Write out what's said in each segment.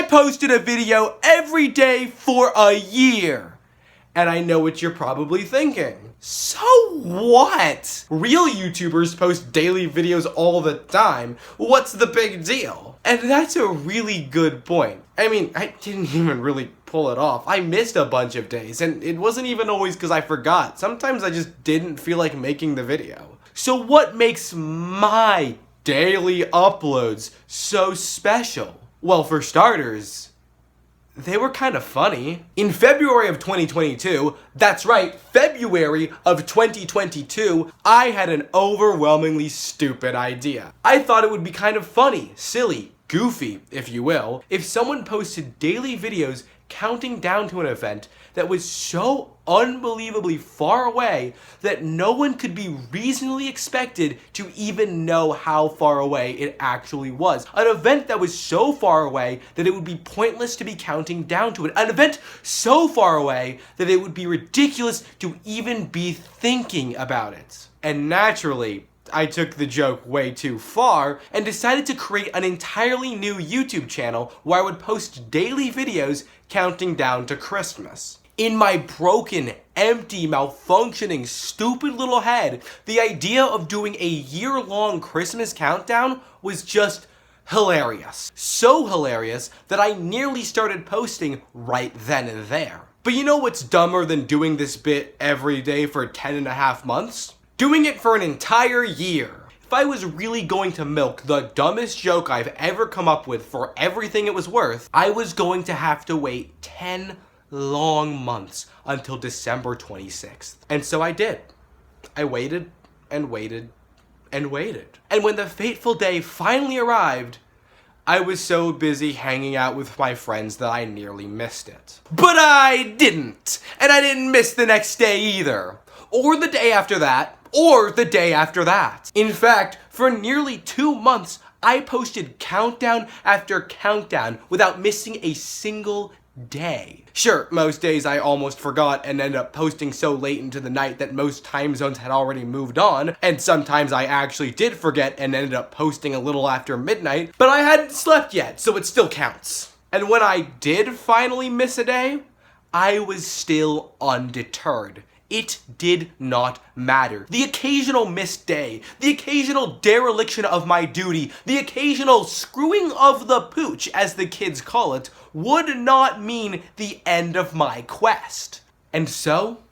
I posted a video every day for a year. And I know what you're probably thinking. So what? Real YouTubers post daily videos all the time. What's the big deal? And that's a really good point. I mean, I didn't even really pull it off. I missed a bunch of days, and it wasn't even always because I forgot. Sometimes I just didn't feel like making the video. So what makes my daily uploads so special? Well, for starters, they were kind of funny. In February of 2022, that's right, February of 2022, I had an overwhelmingly stupid idea. I thought it would be kind of funny, silly, goofy, if you will, if someone posted daily videos counting down to an event that was so unbelievably far away that no one could be reasonably expected to even know how far away it actually was. An event that was so far away that it would be pointless to be counting down to it. An event so far away that it would be ridiculous to even be thinking about it. And naturally, I took the joke way too far and decided to create an entirely new YouTube channel where I would post daily videos counting down to Christmas. In my broken, empty, malfunctioning, stupid little head, the idea of doing a year-long Christmas countdown was just hilarious. So hilarious that I nearly started posting right then and there. But you know what's dumber than doing this bit every day for 10.5 months? Doing it for an entire year. If I was really going to milk the dumbest joke I've ever come up with for everything it was worth, I was going to have to wait 10 long months until December 26th. And so I did. I waited and waited and waited. And when the fateful day finally arrived, I was so busy hanging out with my friends that I nearly missed it. But I didn't! And I didn't miss the next day either. Or the day after that. Or the day after that. In fact, for nearly 2 months, I posted countdown after countdown without missing a single day. Sure, most days I almost forgot and ended up posting so late into the night that most time zones had already moved on, and sometimes I actually did forget and ended up posting a little after midnight, but I hadn't slept yet, so it still counts. And when I did finally miss a day, I was still undeterred. It did not matter. The occasional missed day, the occasional dereliction of my duty, the occasional screwing of the pooch, as the kids call it, would not mean the end of my quest. And so,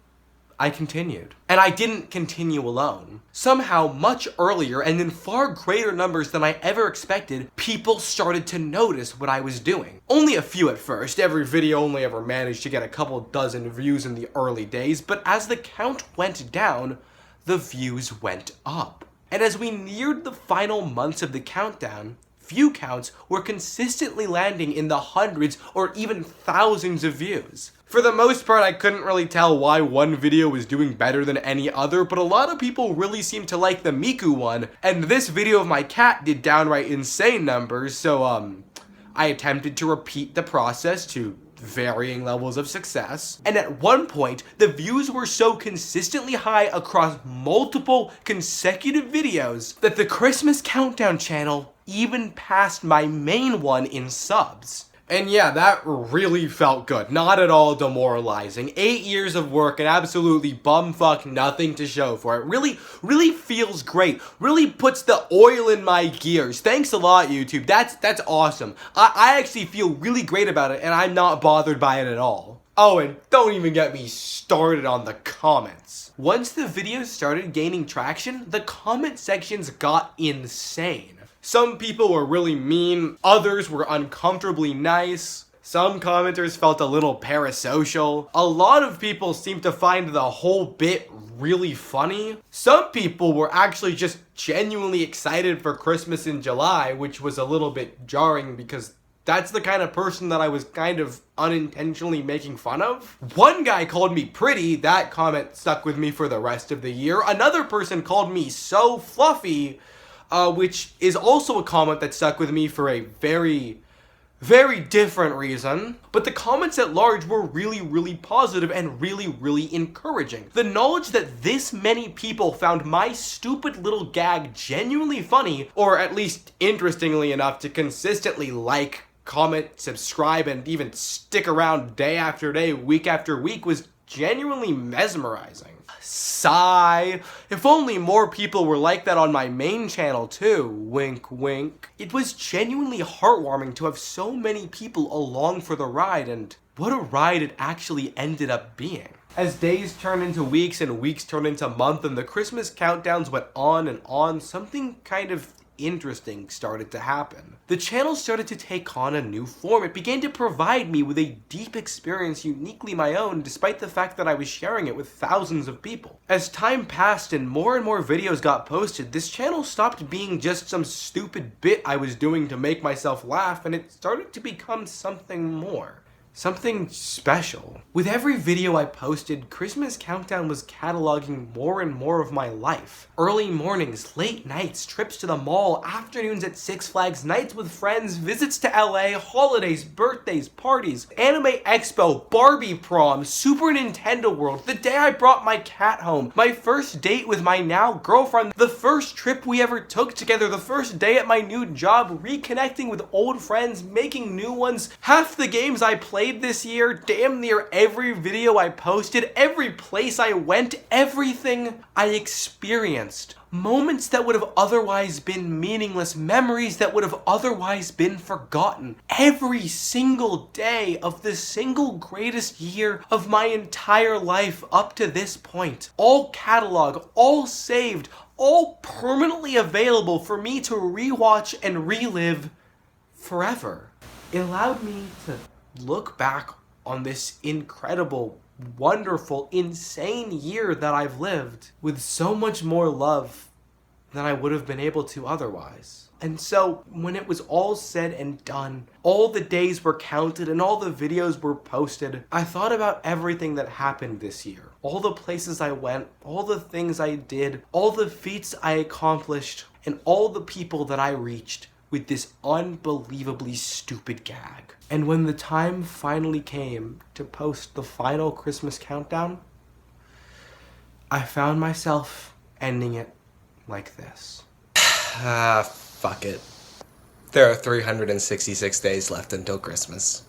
I continued. And I didn't continue alone. Somehow, much earlier and in far greater numbers than I ever expected, people started to notice what I was doing. Only a few at first. Every video only ever managed to get a couple dozen views in the early days, but as the count went down, the views went up. And as we neared the final months of the countdown, view counts were consistently landing in the hundreds or even thousands of views. For the most part, I couldn't really tell why one video was doing better than any other, but a lot of people really seemed to like the Miku one, and this video of my cat did downright insane numbers, so I attempted to repeat the process to varying levels of success. And at one point, the views were so consistently high across multiple consecutive videos that the Christmas Countdown channel even passed my main one in subs. And yeah, that really felt good. Not at all demoralizing. 8 years of work and absolutely bumfuck nothing to show for it. Really feels great. Really puts the oil in my gears. Thanks a lot, YouTube. That's awesome. I actually feel really great about it, and I'm not bothered by it at all. Oh, and don't even get me started on the comments. Once the videos started gaining traction, the comment sections got insane. Some people were really mean, others were uncomfortably nice, some commenters felt a little parasocial, a lot of people seemed to find the whole bit really funny. Some people were actually just genuinely excited for Christmas in July, which was a little bit jarring because that's the kind of person that I was kind of unintentionally making fun of. One guy called me pretty, that comment stuck with me for the rest of the year. Another person called me so fluffy, which is also a comment that stuck with me for a very different reason. But the comments at large were really positive and really encouraging. The knowledge that this many people found my stupid little gag genuinely funny, or at least interestingly enough to consistently like, comment, subscribe, and even stick around day after day, week after week was genuinely mesmerizing. Sigh. If only more people were like that on my main channel too. Wink, wink. It was genuinely heartwarming to have so many people along for the ride, and what a ride it actually ended up being. As days turned into weeks and weeks turned into months and the Christmas countdowns went on and on, something kind of interesting started to happen. The channel started to take on a new form. It began to provide me with a deep experience uniquely my own, despite the fact that I was sharing it with thousands of people. As time passed and more videos got posted, this channel stopped being just some stupid bit I was doing to make myself laugh, and it started to become something more. Something special. With every video I posted, Christmas Countdown was cataloging more and more of my life. Early mornings, late nights, trips to the mall, afternoons at Six Flags, nights with friends, visits to LA, holidays, birthdays, parties, anime expo, Barbie prom, Super Nintendo World, the day I brought my cat home, my first date with my now girlfriend, the first trip we ever took together, the first day at my new job, reconnecting with old friends, making new ones, half the games I played this year, damn near every video I posted, every place I went, everything I experienced. Moments that would have otherwise been meaningless, memories that would have otherwise been forgotten. Every single day of the single greatest year of my entire life up to this point. All cataloged, all saved, all permanently available for me to rewatch and relive forever. It allowed me to look back on this incredible, wonderful, insane year that I've lived with so much more love than I would have been able to otherwise. And so when it was all said and done, all the days were counted and all the videos were posted, I thought about everything that happened this year. All the places I went, all the things I did, all the feats I accomplished, and all the people that I reached with this unbelievably stupid gag. And when the time finally came to post the final Christmas countdown, I found myself ending it like this. Fuck it. There are 366 days left until Christmas.